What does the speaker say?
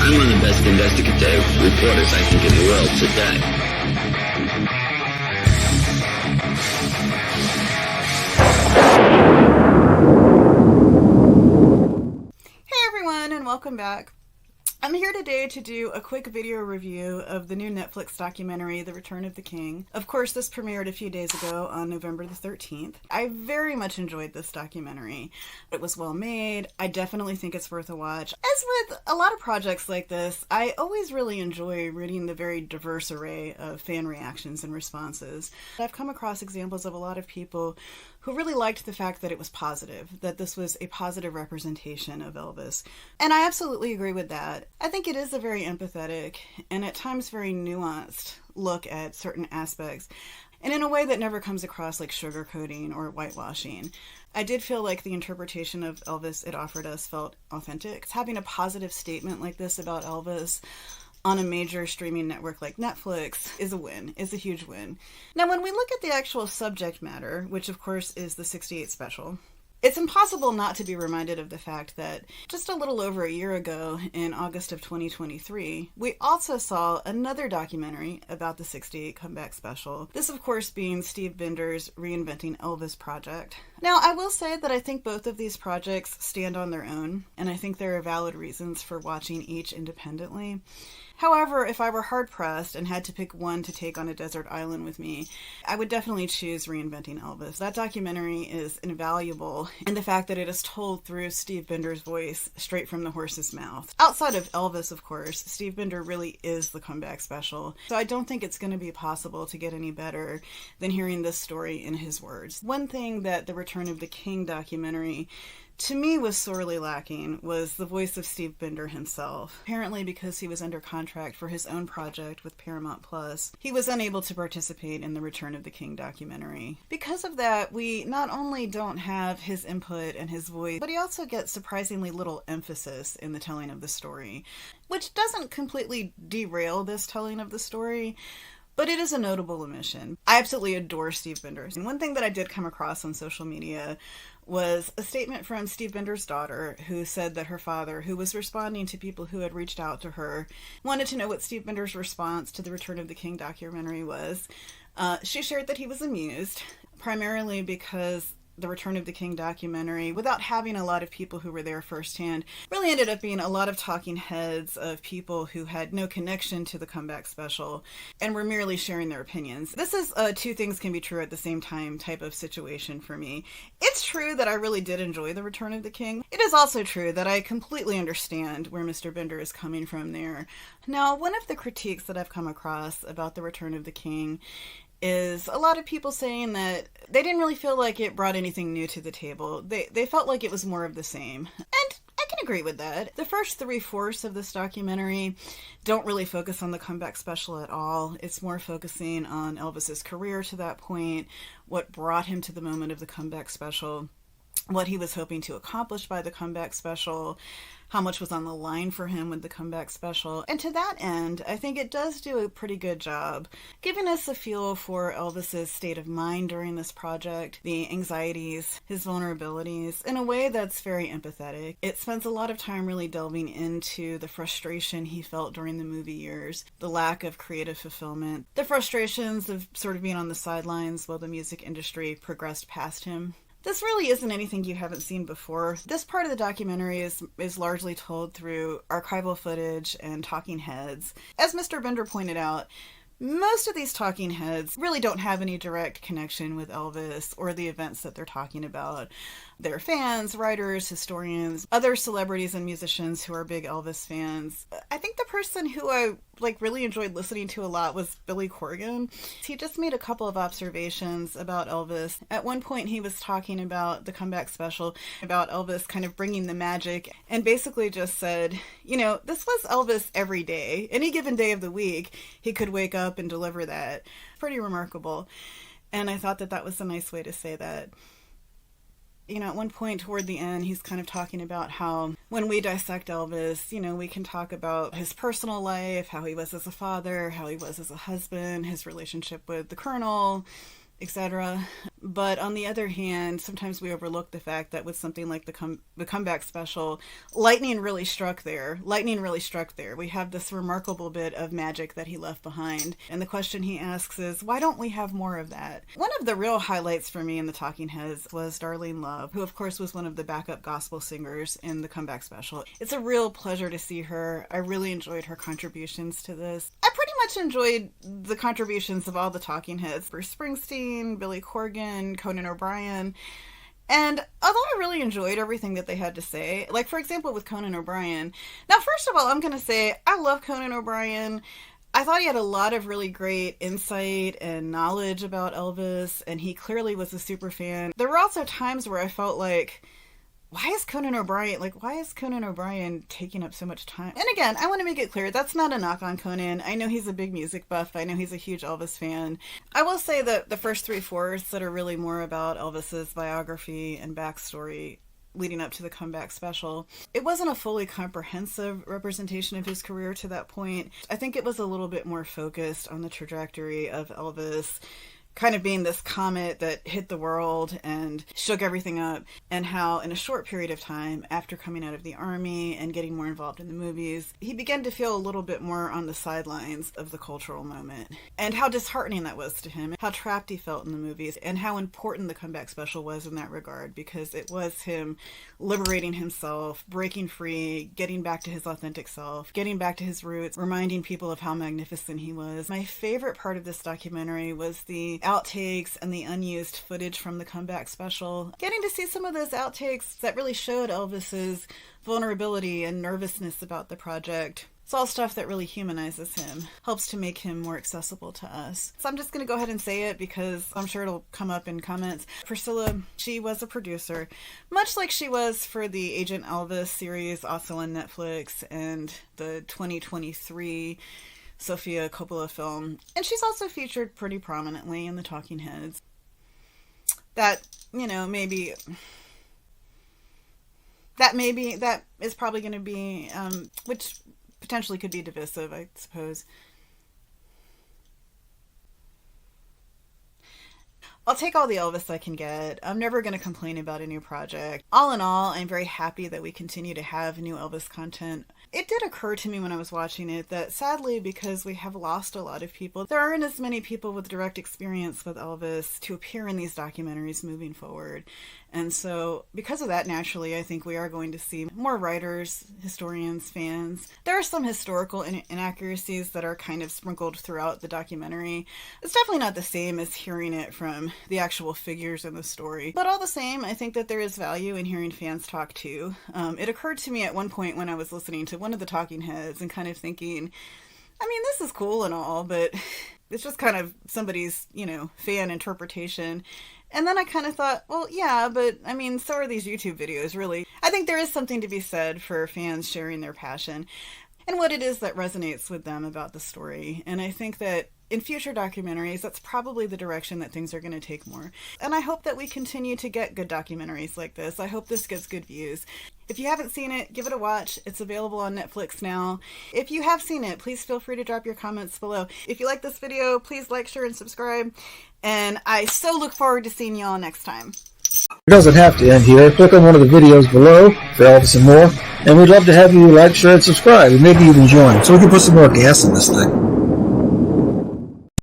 I'm one of the best investigative reporters, I think, in the world today. Hey everyone, and welcome back. I'm here today to do a quick video review of the new Netflix documentary, The Return of the King. Of course, this premiered a few days ago on November the 13th. I very much enjoyed this documentary. It was well made. I definitely think it's worth a watch. As with a lot of projects like this, I always really enjoy reading the very diverse array of fan reactions and responses. I've come across examples of a lot of people who really liked the fact that it was positive, that this was a positive representation of Elvis. And I absolutely agree with that. I think it is a very empathetic and at times very nuanced look at certain aspects, and in a way that never comes across like sugarcoating or whitewashing. I did feel like the interpretation of Elvis it offered us felt authentic. Having a positive statement like this about Elvis on a major streaming network like Netflix is a win, is a huge win. Now, when we look at the actual subject matter, which of course is the 68 special, it's impossible not to be reminded of the fact that just a little over a year ago, in August of 2023, we also saw another documentary about the 68 comeback special. This, of course, being Steve Binder's Reinventing Elvis project. Now, I will say that I think both of these projects stand on their own, and I think there are valid reasons for watching each independently. However, if I were hard-pressed and had to pick one to take on a desert island with me, I would definitely choose Reinventing Elvis. That documentary is invaluable in the fact that it is told through Steve Binder's voice, straight from the horse's mouth. Outside of Elvis, of course, Steve Binder really is the comeback special, so I don't think it's going to be possible to get any better than hearing this story in his words. One thing that the Return of the King documentary to me was sorely lacking was the voice of Steve Binder himself. Apparently because he was under contract for his own project with Paramount Plus, he was unable to participate in the Return of the King documentary. Because of that, we not only don't have his input and his voice, but he also gets surprisingly little emphasis in the telling of the story, which doesn't completely derail this telling of the story, but it is a notable omission. I absolutely adore Steve Binder. And one thing that I did come across on social media was a statement from Steve Binder's daughter, who said that her father, who was responding to people who had reached out to her, wanted to know what Steve Binder's response to the Return of the King documentary was. She shared that he was amused, primarily because the Return of the King documentary, without having a lot of people who were there firsthand, really ended up being a lot of talking heads of people who had no connection to the comeback special and were merely sharing their opinions. This is a two things can be true at the same time type of situation for me. It's true that I really did enjoy the Return of the King. It is also true that I completely understand where Mr. Binder is coming from there. Now, one of the critiques that I've come across about the Return of the King is a lot of people saying that they didn't really feel like it brought anything new to the table. They felt like it was more of the same. And I can agree with that. The first 3/4 of this documentary don't really focus on the comeback special at all. It's more focusing on Elvis's career to that point, what brought him to the moment of the comeback special, what he was hoping to accomplish by the comeback special, how much was on the line for him with the comeback special. And to that end, I think it does do a pretty good job giving us a feel for Elvis's state of mind during this project, the anxieties, his vulnerabilities, in a way that's very empathetic. It spends a lot of time really delving into the frustration he felt during the movie years, the lack of creative fulfillment, the frustrations of sort of being on the sidelines while the music industry progressed past him. This really isn't anything you haven't seen before. This part of the documentary is largely told through archival footage and talking heads. As Mr. Binder pointed out, most of these talking heads really don't have any direct connection with Elvis or the events that they're talking about. They're fans, writers, historians, other celebrities and musicians who are big Elvis fans. I think the person who I really enjoyed listening to a lot was Billy Corgan. He just made a couple of observations about Elvis. At one point he was talking about the comeback special, about Elvis kind of bringing the magic, and basically just said, this was Elvis every day. Any given day of the week, he could wake up and deliver that. Pretty remarkable. And I thought that that was a nice way to say that. At one point toward the end, he's kind of talking about how when we dissect Elvis, we can talk about his personal life, how he was as a father, how he was as a husband, his relationship with the Colonel, etc. But on the other hand, sometimes we overlook the fact that with something like the comeback special, lightning really struck there. Lightning really struck there. We have this remarkable bit of magic that he left behind. And the question he asks is, why don't we have more of that? One of the real highlights for me in the Talking Heads was Darlene Love, who of course was one of the backup gospel singers in the comeback special. It's a real pleasure to see her. I really enjoyed her contributions to this. I pretty much enjoyed the contributions of all the Talking Heads. Bruce Springsteen, Billy Corgan, Conan O'Brien. And although I really enjoyed everything that they had to say, like for example with Conan O'Brien. Now first of all, I'm going to say I love Conan O'Brien. I thought he had a lot of really great insight and knowledge about Elvis, and he clearly was a super fan. There were also times where I felt like, why is Conan O'Brien taking up so much time? And again, I want to make it clear, that's not a knock on Conan. I know he's a big music buff. I know he's a huge Elvis fan. I will say that the first 3/4 that are really more about Elvis's biography and backstory leading up to the comeback special, it wasn't a fully comprehensive representation of his career to that point. I think it was a little bit more focused on the trajectory of Elvis kind of being this comet that hit the world and shook everything up, and how in a short period of time after coming out of the army and getting more involved in the movies, he began to feel a little bit more on the sidelines of the cultural moment, and how disheartening that was to him, how trapped he felt in the movies, and how important the comeback special was in that regard, because it was him liberating himself, breaking free, getting back to his authentic self, getting back to his roots, reminding people of how magnificent he was. My favorite part of this documentary was the outtakes and the unused footage from the comeback special. Getting to see some of those outtakes that really showed Elvis's vulnerability and nervousness about the project. It's all stuff that really humanizes him, helps to make him more accessible to us. So I'm just going to go ahead and say it because I'm sure it'll come up in comments. Priscilla, she was a producer, much like she was for the Agent Elvis series, also on Netflix, and the 2023 Sofia Coppola film. And she's also featured pretty prominently in the Talking Heads. That, you know, that is probably going to be, which potentially could be divisive, I suppose. I'll take all the Elvis I can get. I'm never going to complain about a new project. All in all, I'm very happy that we continue to have new Elvis content. It did occur to me when I was watching it that sadly, because we have lost a lot of people, there aren't as many people with direct experience with Elvis to appear in these documentaries moving forward. And so because of that, naturally, I think we are going to see more writers, historians, fans. There are some historical inaccuracies that are kind of sprinkled throughout the documentary. It's definitely not the same as hearing it from the actual figures in the story. But all the same, I think that there is value in hearing fans talk too. It occurred to me at one point when I was listening to one of the Talking Heads and kind of thinking, I mean, this is cool and all, but it's just kind of somebody's, you know, fan interpretation. And then I kind of thought, well, yeah, but I mean, so are these YouTube videos, really. I think there is something to be said for fans sharing their passion and what it is that resonates with them about the story. And I think that in future documentaries, that's probably the direction that things are going to take more. And I hope that we continue to get good documentaries like this. I hope this gets good views. If you haven't seen it, give it a watch. It's available on Netflix now. If you have seen it, please feel free to drop your comments below. If you like this video, please like, share, and subscribe. And I so look forward to seeing y'all next time. It doesn't have to end here. Click on one of the videos below for Elvis and more. And we'd love to have you like, share, and subscribe. And maybe even join so we can put some more gas in this thing.